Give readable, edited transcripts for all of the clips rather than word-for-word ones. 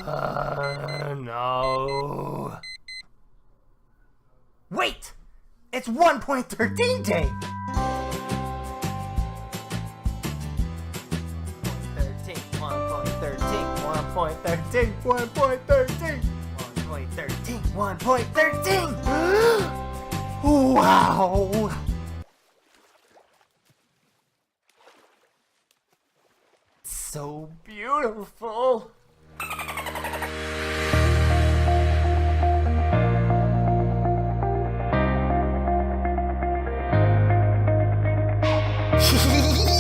No. Wait! It's 1.13 day! 1.13. Wow! So beautiful!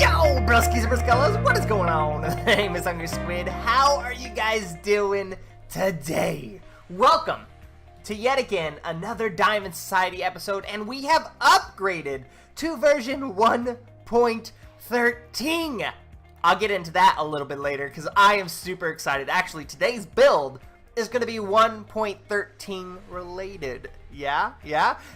Yo, broskies and broskellas, what is going on? Hey, Miss Hungry Squid, how are you guys doing today? Welcome to yet again another Diamond Society episode, and we have upgraded to version 1.13. I'll get into that a little bit later because I am super excited. Actually, today's build is going to be 1.13 related. Yeah?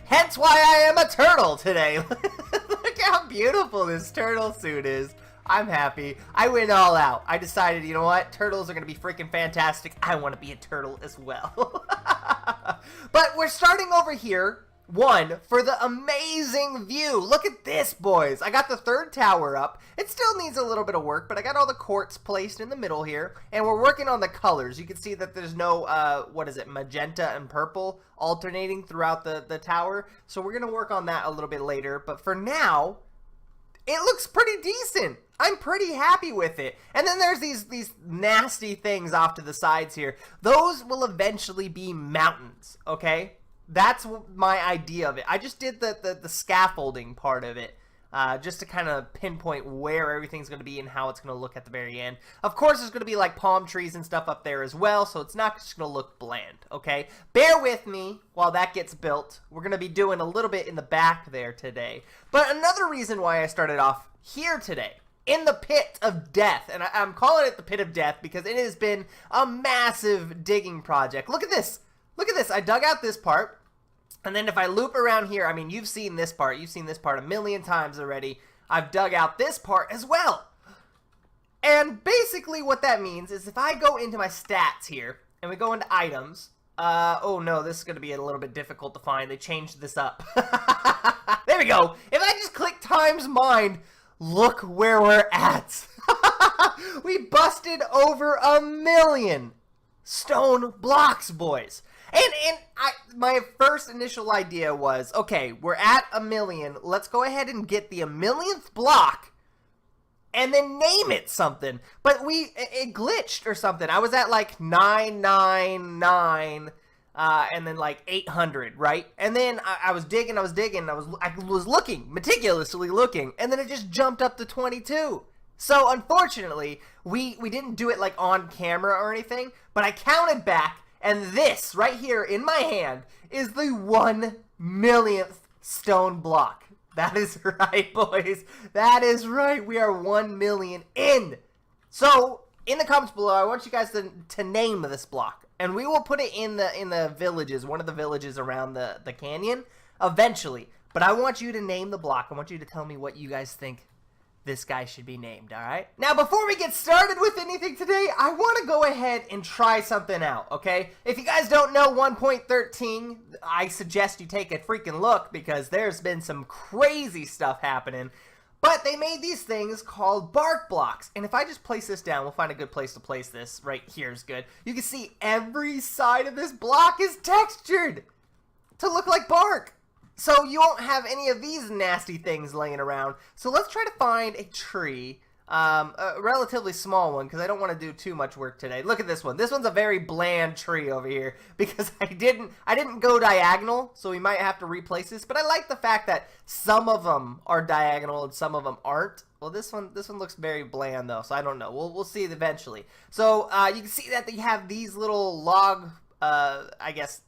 Hence why I am a turtle today. Look how beautiful this turtle suit is. I'm happy. I went all out. I decided, you know what? Turtles are going to be freaking fantastic. I want to be a turtle as well. But we're starting over here, for the amazing view. Look at this, boys. I got the third tower up. It still needs a little bit of work, but I got all the quartz placed in the middle here, and we're working on the colors. You can see that there's no, magenta and purple alternating throughout the tower, so we're going to work on that a little bit later, but for now, it looks pretty decent. I'm pretty happy with it. And then there's these nasty things off to the sides here. Those will eventually be mountains, okay? That's my idea of it. I just did the scaffolding part of it just to kind of pinpoint where everything's going to be and how it's going to look at the very end. Of course, there's going to be like palm trees and stuff up there as well, so it's not just going to look bland, okay? Bear with me while that gets built. We're going to be doing a little bit in the back there today. But another reason why I started off here today, in the pit of death, and I'm calling it the pit of death because it has been a massive digging project. Look at this. Look at this. I dug out this part, and then if I loop around here, I mean, you've seen this part. You've seen this part a million times already. I've dug out this part as well. And basically what that means is if I go into my stats here, and we go into items, oh no, this is going to be a little bit difficult to find. They changed this up. There we go. If I just click times mind, look where we're at. We busted over 1 million stone blocks, boys. And my first initial idea was, okay, we're at 1 million. Let's go ahead and get the 1,000,000th block and then name it something. But it glitched or something. I was at like 999 and then like 800, right? And then I was digging, I was looking, meticulously looking, and then it just jumped up to 22. So unfortunately, we didn't do it like on camera or anything, but I counted back, and this right here in my hand is the 1,000,000th stone block. That is right, boys. That is right. We are 1 million in. So in the comments below, I want you guys to name this block. And we will put it in the villages, one of the villages around the canyon, eventually. But I want you to name the block. I want you to tell me what you guys think this guy should be named, alright? Now, before we get started with anything today, I want to go ahead and try something out, okay? If you guys don't know 1.13, I suggest you take a freaking look because there's been some crazy stuff happening. But they made these things called bark blocks. And if I just place this down, we'll find a good place to place this. Right here is good. You can see every side of this block is textured to look like bark. So you won't have any of these nasty things laying around. So let's try to find a tree. A relatively small one because I don't want to do too much work today. Look at this one. This one's a very bland tree over here because I didn't go diagonal, so we might have to replace this. But I like the fact that some of them are diagonal and some of them aren't. Well, this one looks very bland though, so I don't know. We'll see it eventually. So you can see that they have these little log, I guess,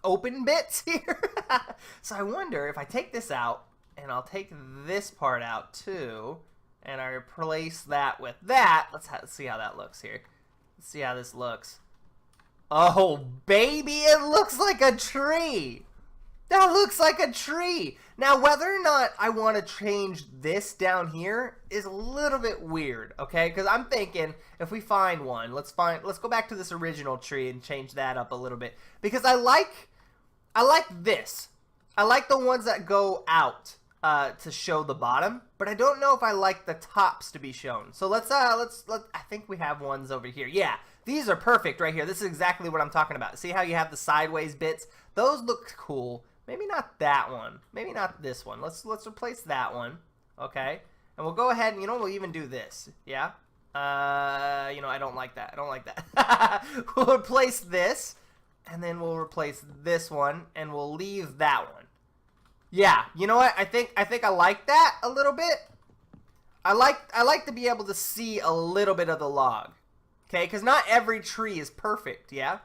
open bits here. So I wonder if I take this out and I'll take this part out too. And I replace that with that. Let's see how that looks here. Let's see how this looks. Oh, baby, it looks like a tree. That looks like a tree. Now, whether or not I want to change this down here is a little bit weird, okay? Because I'm thinking if we find one, let's go back to this original tree and change that up a little bit. Because I like this. I like the ones that go out to show the bottom, but I don't know if I like the tops to be shown. So let's I think we have ones over here. Yeah, these are perfect right here. This is exactly what I'm talking about. See how you have the sideways bits? Those look cool. Maybe not that one. Maybe not this one. Let's replace that one. Okay. And we'll go ahead and, we'll even do this. Yeah? I don't like that. I don't like that. We'll replace this. And then we'll replace this one. And we'll leave that one. Yeah. You know what? I think I like that a little bit. I like to be able to see a little bit of the log. Okay? Because not every tree is perfect. Yeah?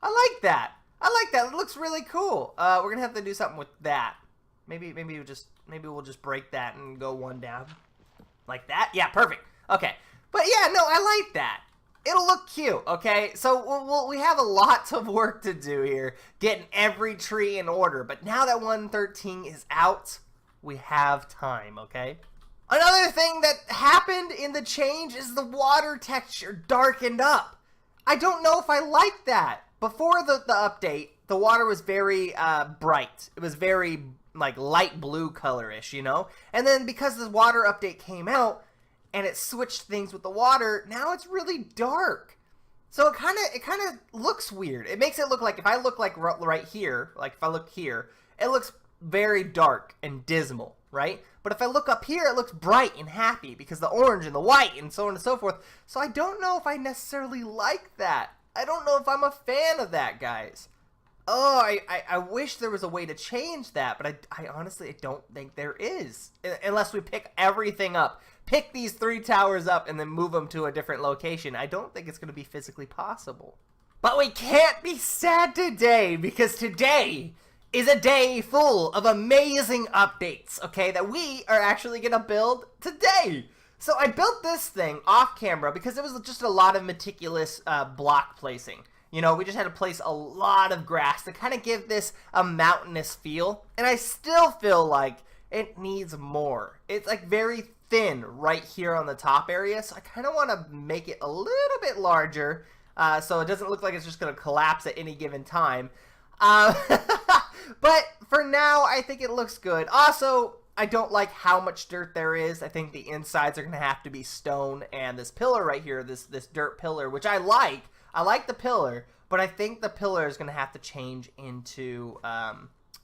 I like that. I like that. It looks really cool. We're gonna have to do something with that. Maybe we'll just break that and go one down, like that. Yeah, perfect. Okay, but yeah, no, I like that. It'll look cute. Okay, so we have a lot of work to do here, getting every tree in order. But now that 113 is out, we have time. Okay. Another thing that happened in the change is the water texture darkened up. I don't know if I like that. Before the update, the water was very bright. It was very like light blue color-ish, And then because the water update came out and it switched things with the water, now it's really dark. So it kind of looks weird. It makes it look like if I look like right here, like if I look here, it looks very dark and dismal, right? But if I look up here, it looks bright and happy because the orange and the white and so on and so forth. So I don't know if I necessarily like that. I don't know if I'm a fan of that, guys. Oh, I wish there was a way to change that, but I honestly don't think there is. Unless we pick everything up. Pick these 3 towers up and then move them to a different location. I don't think it's going to be physically possible. But we can't be sad today, because today is a day full of amazing updates, okay, that we are actually going to build today. So I built this thing off camera because it was just a lot of meticulous block placing. We just had to place a lot of grass to kind of give this a mountainous feel. And I still feel like it needs more. It's like very thin right here on the top area. So I kind of want to make it a little bit larger so it doesn't look like it's just going to collapse at any given time. But for now, I think it looks good. Also, I don't like how much dirt there is. I think the insides are going to have to be stone, and this pillar right here, this dirt pillar, which I like the pillar, but I think the pillar is going to have to change into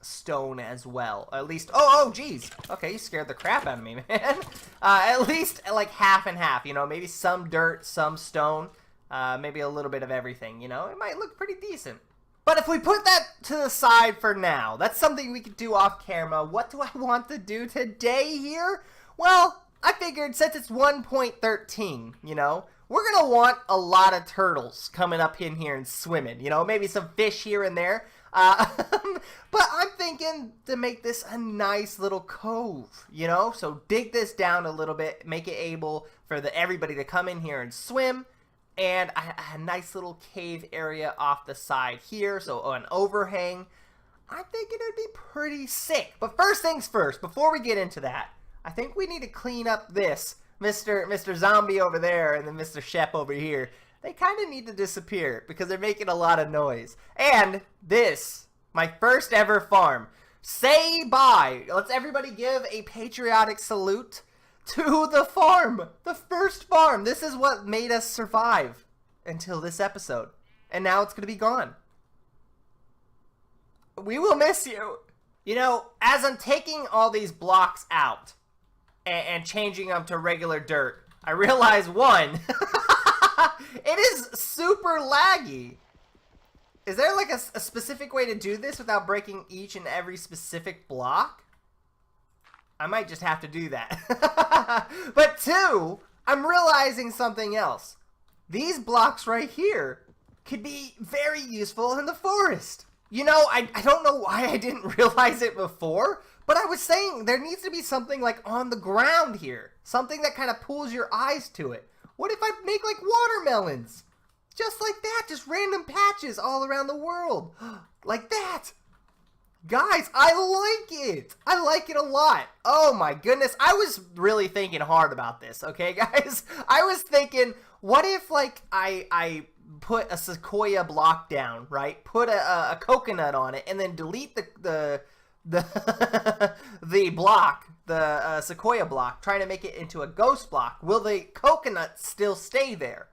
stone as well. At least, oh, geez. Okay, you scared the crap out of me, man. At least like half and half, maybe some dirt, some stone, maybe a little bit of everything, it might look pretty decent. But if we put that to the side for now, that's something we could do off camera. What do I want to do today here? Well, I figured since it's 1.13, we're going to want a lot of turtles coming up in here and swimming, maybe some fish here and there. But I'm thinking to make this a nice little cove, so dig this down a little bit, make it able for everybody to come in here and swim. And a nice little cave area off the side here, so an overhang. I'm thinking it'd be pretty sick. But first things first, before we get into that, I think we need to clean up this Mr. Zombie over there and then Mr. Shep over here. They kind of need to disappear because they're making a lot of noise. And this, my first ever farm. Say bye. Let's everybody give a patriotic salute to the farm, the first farm. This is what made us survive until this episode, and now it's gonna be gone. We will miss you. As I'm taking all these blocks out and changing them to regular dirt, I realize one, it is super laggy. Is there like a specific way to do this without breaking each and every specific block? I might just have to do that. But 2, I'm realizing something else. These blocks right here could be very useful in the forest. I don't know why I didn't realize it before, but I was saying there needs to be something like on the ground here. Something that kind of pulls your eyes to it. What if I make like watermelons? Just like that, just random patches all around the world. Like that. Guys, I like it. I like it a lot. Oh my goodness. I was really thinking hard about this, okay, guys? I was thinking, what if, like, I put a sequoia block down, right? Put a coconut on it, and then delete the the block, the sequoia block, trying to make it into a ghost block. Will the coconut still stay there?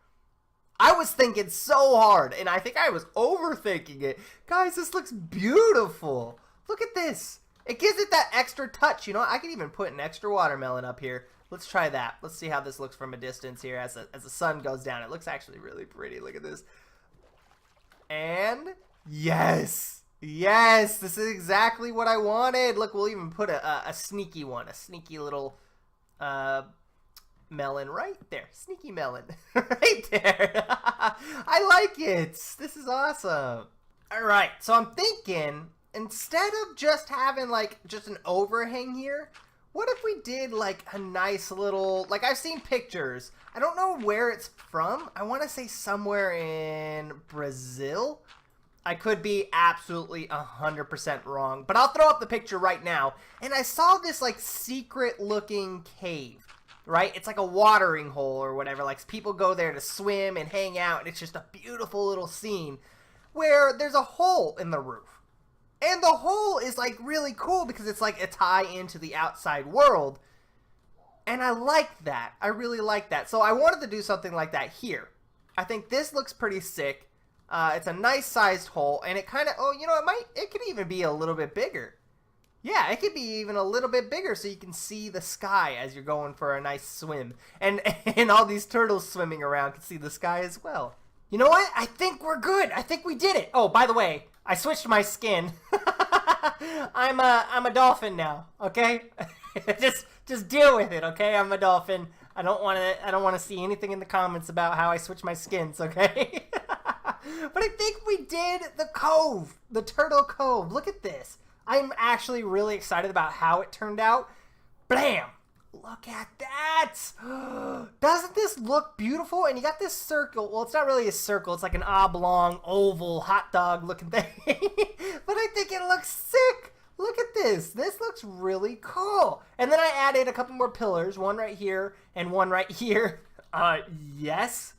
I was thinking so hard, and I think I was overthinking it. Guys, this looks beautiful. Look at this. It gives it that extra touch. You know what? I could even put an extra watermelon up here. Let's try that. Let's see how this looks from a distance here as the sun goes down. It looks actually really pretty. Look at this. And yes. Yes, this is exactly what I wanted. Look, we'll even put a sneaky one. A sneaky little melon right there. Sneaky melon right there. I like it. This is awesome. All right, so I'm thinking instead of just having like just an overhang here, what if we did like a nice little, like I've seen pictures. I don't know where it's from. I want to say somewhere in Brazil. I could be absolutely 100% wrong, but I'll throw up the picture right now. And I saw this like secret looking cave. Right? It's like a watering hole or whatever. Like people go there to swim and hang out, and it's just a beautiful little scene where there's a hole in the roof. And the hole is like really cool because it's like a tie into the outside world. And I like that. I really like that. So I wanted to do something like that here. I think this looks pretty sick. It's a nice sized hole, and it kind of, oh, you know, it could even be a little bit bigger. Yeah, it could be even a little bit bigger so you can see the sky as you're going for a nice swim. And all these turtles swimming around can see the sky as well. You know what? I think we're good. I think we did it. Oh, by the way, I switched my skin. I'm a dolphin now, okay? just deal with it, okay? I'm a dolphin. I don't want to see anything in the comments about how I switch my skins, okay? But I think we did the cove, the turtle cove. Look at this. I'm actually really excited about how it turned out. Blam! Look at that! Doesn't this look beautiful? And you got this circle. Well, it's not really a circle. It's like an oblong, oval, hot dog looking thing. But I think it looks sick. Look at this. This looks really cool. And then I added a couple more pillars. One right here and one right here. Yes.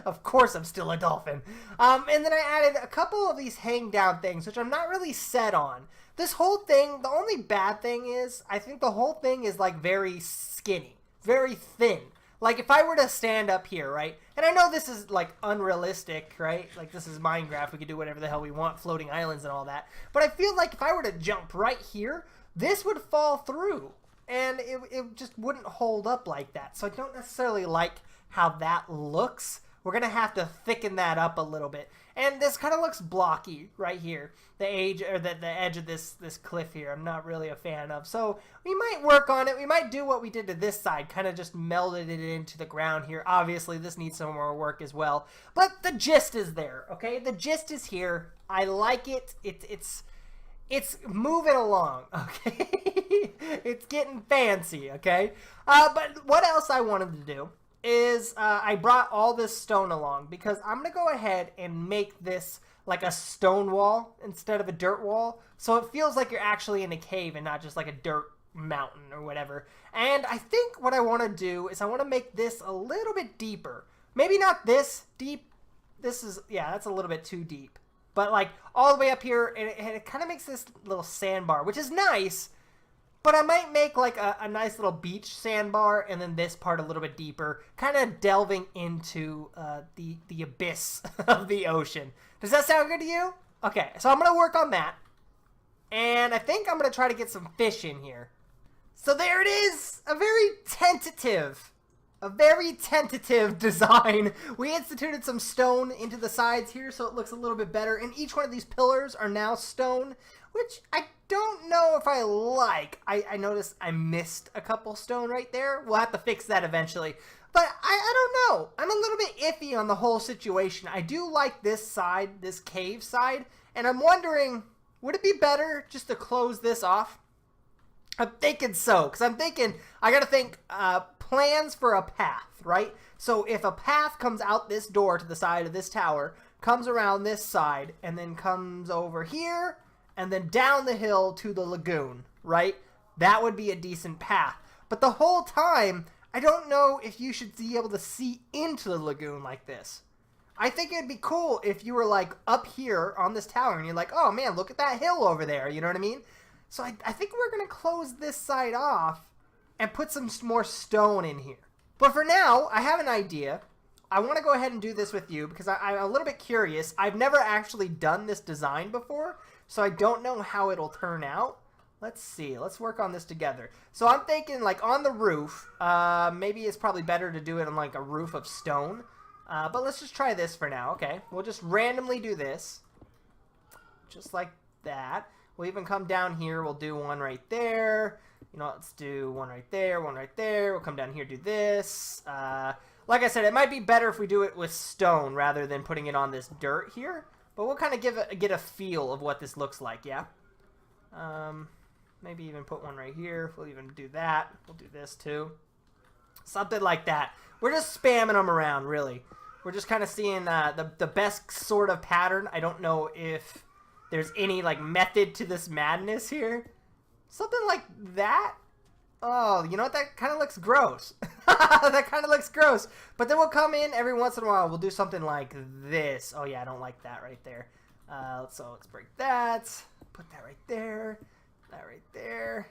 Of course I'm still a dolphin. And then I added a couple of these hang down things, which I'm not really set on. This whole thing, the only bad thing is, I think the whole thing is like very skinny, very thin. Like if I were to stand up here, right? And I know this is like unrealistic, right? Like this is Minecraft, we can do whatever the hell we want, floating islands and all that. But I feel like if I were to jump right here, this would fall through. And it just wouldn't hold up like that. So I don't necessarily like how that looks. We're going to have to thicken that up a little bit. And this kind of looks blocky right here. The edge of this cliff here, I'm not really a fan of. So we might work on it. We might do what we did to this side, kind of just melded it into the ground here. Obviously, this needs some more work as well. But the gist is there, okay? The gist is here. I like it. It's moving along, okay? It's getting fancy, okay? But what else I wanted to do is I brought all this stone along because I'm going to go ahead and make this like a stone wall instead of a dirt wall. So it feels like you're actually in a cave and not just like a dirt mountain or whatever. And I think what I want to do is I want to make this a little bit deeper. Maybe not this deep. This is, yeah, that's a little bit too deep. But like all the way up here, and it kind of makes this little sandbar, which is nice. But I might make like a nice little beach sandbar, and then this part a little bit deeper, kind of delving into the abyss of the ocean. Does that sound good to you? Okay, so I'm going to work on that. And I think I'm going to try to get some fish in here. So there it is! A very tentative design. We instituted some stone into the sides here so it looks a little bit better. And each one of these pillars are now stone, which I don't know if I like. I noticed I missed a couple stone right there. We'll have to fix that eventually. But I don't know. I'm a little bit iffy on the whole situation. I do like this side, this cave side. And I'm wondering, would it be better just to close this off? I'm thinking so. Because I'm thinking, I got to think plans for a path, right? So if a path comes out this door to the side of this tower, comes around this side, and then comes over here, and then down the hill to the lagoon, right? That would be a decent path. But the whole time, I don't know if you should be able to see into the lagoon like this. I think it'd be cool if you were like up here on this tower and you're like, oh man, look at that hill over there. You know what I mean? So I think we're going to close this side off and put some more stone in here. But for now, I have an idea. I want to go ahead and do this with you because I'm a little bit curious. I've never actually done this design before, so I don't know how it'll turn out. Let's see. Let's work on this together. So I'm thinking like on the roof, maybe it's probably better to do it on like a roof of stone. But let's just try this for now. Okay, we'll just randomly do this. Just like that. We'll even come down here. We'll do one right there. You know, let's do one right there, one right there. We'll come down here, do this. Like I said, it might be better if we do it with stone rather than putting it on this dirt here. But we'll kind of get a feel of what this looks like, yeah? Maybe even put one right here. We'll even do that. We'll do this too. Something like that. We're just spamming them around, really. We're just kind of seeing the best sort of pattern. I don't know if there's any like method to this madness here. Something like that. Oh, you know what? That kind of looks gross. That kind of looks gross. But then we'll come in every once in a while. We'll do something like this. Oh, yeah, I don't like that right there. So let's break that. Put that right there. That right there.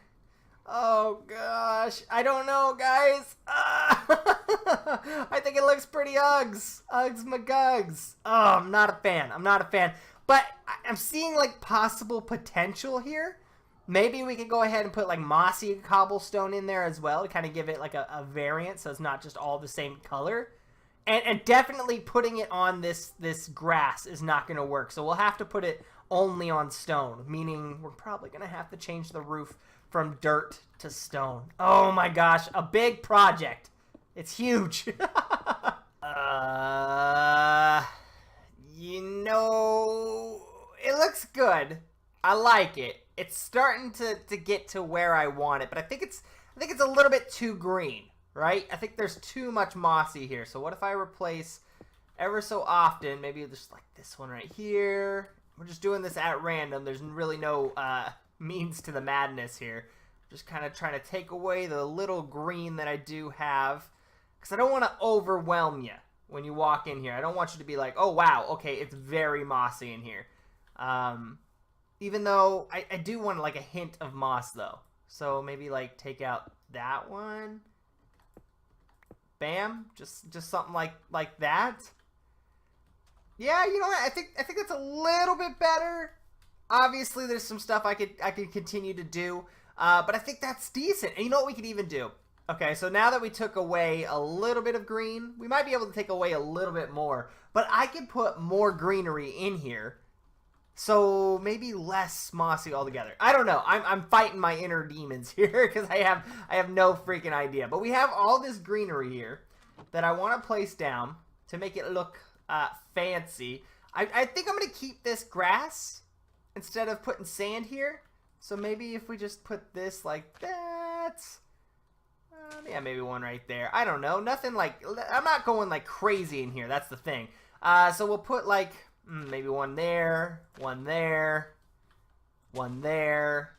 Oh, gosh. I don't know, guys. I think it looks pretty Uggs. Uggs McGugs. Oh, I'm not a fan. I'm not a fan. But I'm seeing, like, possible potential here. Maybe we could go ahead and put, like, mossy cobblestone in there as well to kind of give it, like, a variant so it's not just all the same color. And definitely putting it on this grass is not going to work. So we'll have to put it only on stone, meaning we're probably going to have to change the roof from dirt to stone. Oh, my gosh. A big project. It's huge. You know, it looks good. I like it. It's starting to get to where I want it, but I think it's a little bit too green, right? I think there's too much mossy here. So what if I replace ever so often, maybe just like this one right here. We're just doing this at random. There's really no means to the madness here. Just kind of trying to take away the little green that I do have, because I don't want to overwhelm you when you walk in here. I don't want you to be like, oh wow, okay, it's very mossy in here. Even though I do want like a hint of moss though. So maybe like take out that one. Bam, just something like that. Yeah, you know what? I think that's a little bit better. Obviously, there's some stuff I could continue to do, but I think that's decent. And you know what we could even do? Okay, so now that we took away a little bit of green, we might be able to take away a little bit more. But I could put more greenery in here, so maybe less mossy altogether. I don't know. I'm fighting my inner demons here because I have no freaking idea. But we have all this greenery here that I want to place down to make it look fancy. I think I'm going to keep this grass instead of putting sand here. So maybe if we just put this like that. Yeah, maybe one right there. I don't know. Nothing like... I'm not going like crazy in here. That's the thing. So we'll put like... maybe one there. One there. One there.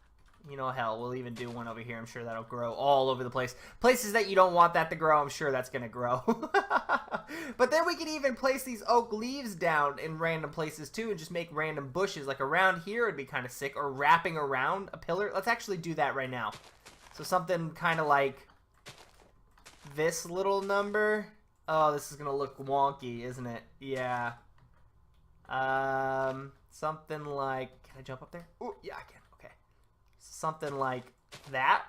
You know, hell, we'll even do one over here. I'm sure that'll grow all over the place. Places that you don't want that to grow, I'm sure that's going to grow. But then we can even place these oak leaves down in random places too and just make random bushes. Like around here would be kind of sick. Or wrapping around a pillar. Let's actually do that right now. So something kind of like this little number. Oh, this is going to look wonky, isn't it? Yeah. Something like... Can I jump up there? Oh, yeah, I can. Okay. Something like that.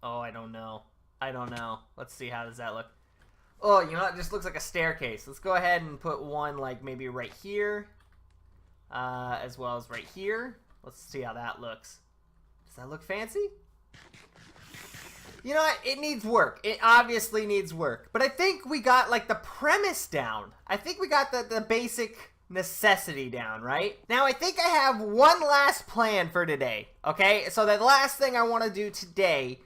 Oh, I don't know. I don't know. Let's see, how does that look? Oh, you know what? It just looks like a staircase. Let's go ahead and put one like maybe right here. As well as right here. Let's see how that looks. Does that look fancy? You know what? It needs work. It obviously needs work. But I think we got like the premise down. I think we got the basic necessity down, right? Now I think I have one last plan for today. Okay? So the last thing I want to do today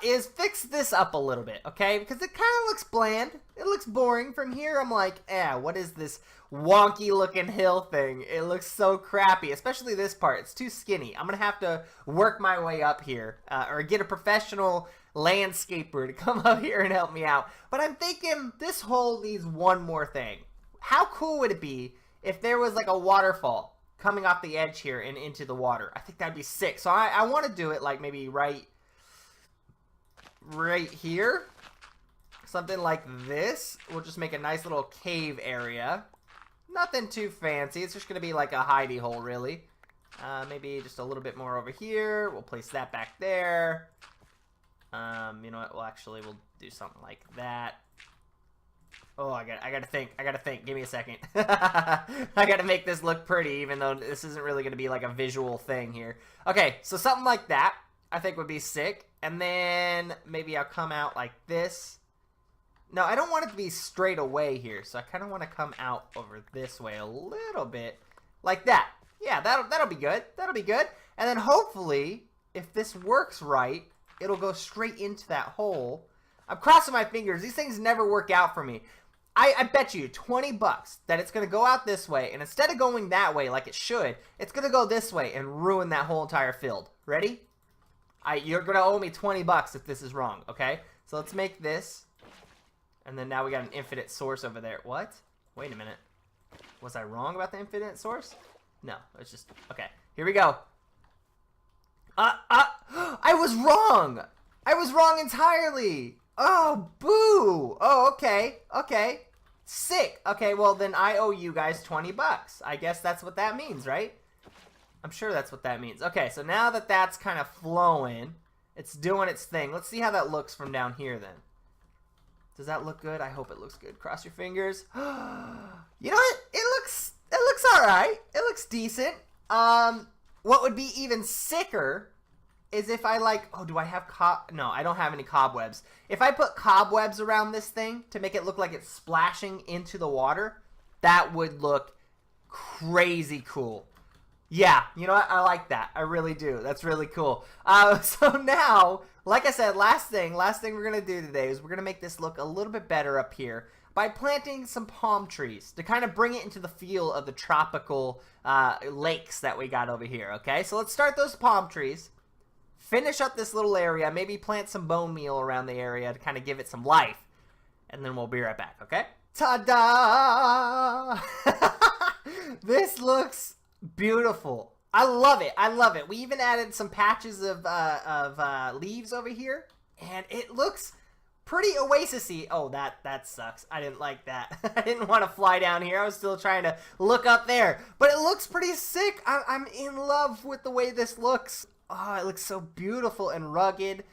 is fix this up a little bit, okay? Because it kind of looks bland. It looks boring. From here, I'm like, what is this wonky looking hill thing? It looks so crappy, especially this part. It's too skinny. I'm going to have to work my way up here, or get a professional landscaper to come up here and help me out. But I'm thinking this hole needs one more thing. How cool would it be if there was like a waterfall coming off the edge here and into the water? I think that'd be sick. So I want to do it like maybe right here. Something like this. We'll just make a nice little cave area. Nothing too fancy. It's just going to be like a hidey hole, really. Maybe just a little bit more over here. We'll place that back there. You know what? We'll do something like that. Oh, I gotta think. Give me a second. I gotta make this look pretty, even though this isn't really gonna be like a visual thing here. Okay, so something like that I think would be sick. And then maybe I'll come out like this. No, I don't want it to be straight away here, so I kind of want to come out over this way a little bit, like that. Yeah, that'll be good. That'll be good. And then hopefully, if this works right, it'll go straight into that hole. I'm crossing my fingers. These things never work out for me. I bet you 20 bucks that it's going to go out this way, and instead of going that way like it should, it's going to go this way and ruin that whole entire field. Ready? You're going to owe me 20 bucks if this is wrong, okay? So let's make this. And then now we got an infinite source over there. What? Wait a minute. Was I wrong about the infinite source? No, it's just... Okay, here we go. I was wrong! I was wrong entirely! Oh, boo! Oh, okay, okay. Sick. Okay, well, then I owe you guys 20 bucks. I guess that's what that means, right? I'm sure that's what that means. Okay, so now that that's kind of flowing, it's doing its thing. Let's see how that looks from down here, then. Does that look good? I hope it looks good. Cross your fingers. You know what? It looks all right. It looks decent. What would be even sicker is if I do I have no, I don't have any cobwebs. If I put cobwebs around this thing to make it look like it's splashing into the water, that would look crazy cool. Yeah, you know what? I like that. I really do. That's really cool. So now, like I said, last thing we're going to do today is we're going to make this look a little bit better up here by planting some palm trees to kind of bring it into the feel of the tropical lakes that we got over here, okay? So let's start those palm trees. Finish up this little area. Maybe plant some bone meal around the area to kind of give it some life. And then we'll be right back, okay? Ta-da! This looks beautiful. I love it. I love it. We even added some patches of leaves over here. And it looks pretty oasis-y. Oh, that sucks. I didn't like that. I didn't want to fly down here. I was still trying to look up there. But it looks pretty sick. I'm in love with the way this looks. Oh, it looks so beautiful and rugged,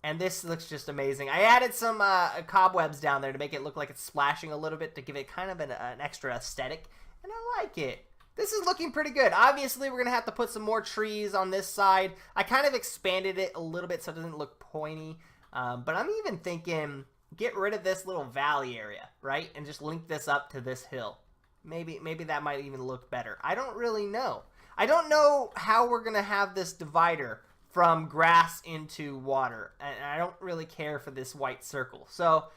and this looks just amazing. I added some cobwebs down there to make it look like it's splashing a little bit to give it kind of an extra aesthetic, and I like it. This is looking pretty good. Obviously, we're going to have to put some more trees on this side. I kind of expanded it a little bit so it doesn't look pointy, but I'm even thinking get rid of this little valley area, right, and just link this up to this hill. Maybe that might even look better. I don't really know. I don't know how we're going to have this divider from grass into water. And I don't really care for this white circle. So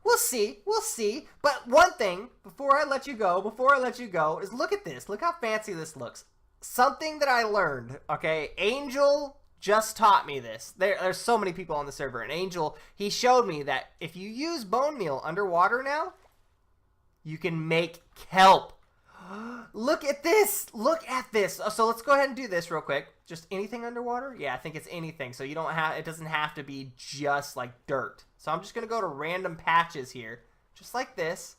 we'll see. We'll see. But one thing, before I let you go, is look at this. Look how fancy this looks. Something that I learned, okay? Angel just taught me this. There's so many people on the server. And Angel, he showed me that if you use bone meal underwater now, you can make kelp. Look at this. Look at this. So let's go ahead and do this real quick. Just anything underwater? Yeah, I think it's anything. So it doesn't have to be just like dirt. So I'm just going to go to random patches here. Just like this.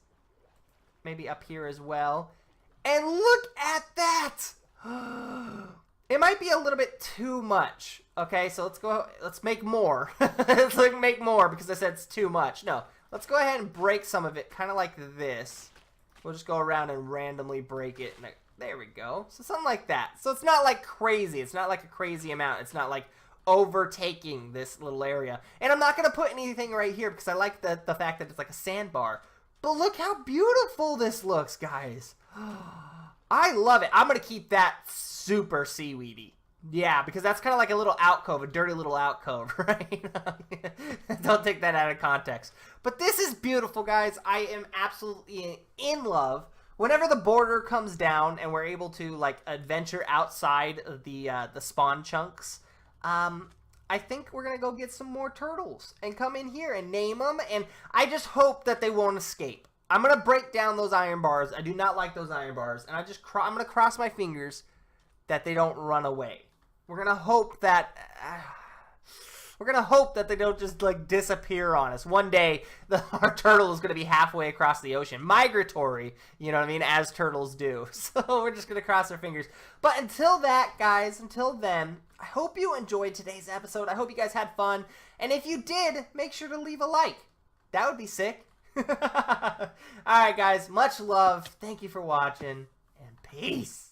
Maybe up here as well. And look at that. It might be a little bit too much. Okay, so let's make more. Let's make more because I said it's too much. No, let's go ahead and break some of it kind of like this. We'll just go around and randomly break it. There we go. So something like that. So it's not like crazy. It's not like a crazy amount. It's not like overtaking this little area. And I'm not going to put anything right here because I like the fact that it's like a sandbar. But look how beautiful this looks, guys. I love it. I'm going to keep that super seaweedy. Yeah, because that's kind of like a little alcove, a dirty little alcove, right? Don't take that out of context. But this is beautiful, guys. I am absolutely in love. Whenever the border comes down and we're able to like adventure outside of the spawn chunks, I think we're gonna go get some more turtles and come in here and name them. And I just hope that they won't escape. I'm gonna break down those iron bars. I do not like those iron bars, and I'm gonna cross my fingers that they don't run away. We're gonna hope that they don't just like disappear on us. One day, our turtle is gonna be halfway across the ocean, migratory. You know what I mean? As turtles do. So we're just gonna cross our fingers. But until that, guys, until then, I hope you enjoyed today's episode. I hope you guys had fun, and if you did, make sure to leave a like. That would be sick. All right, guys. Much love. Thank you for watching, and peace.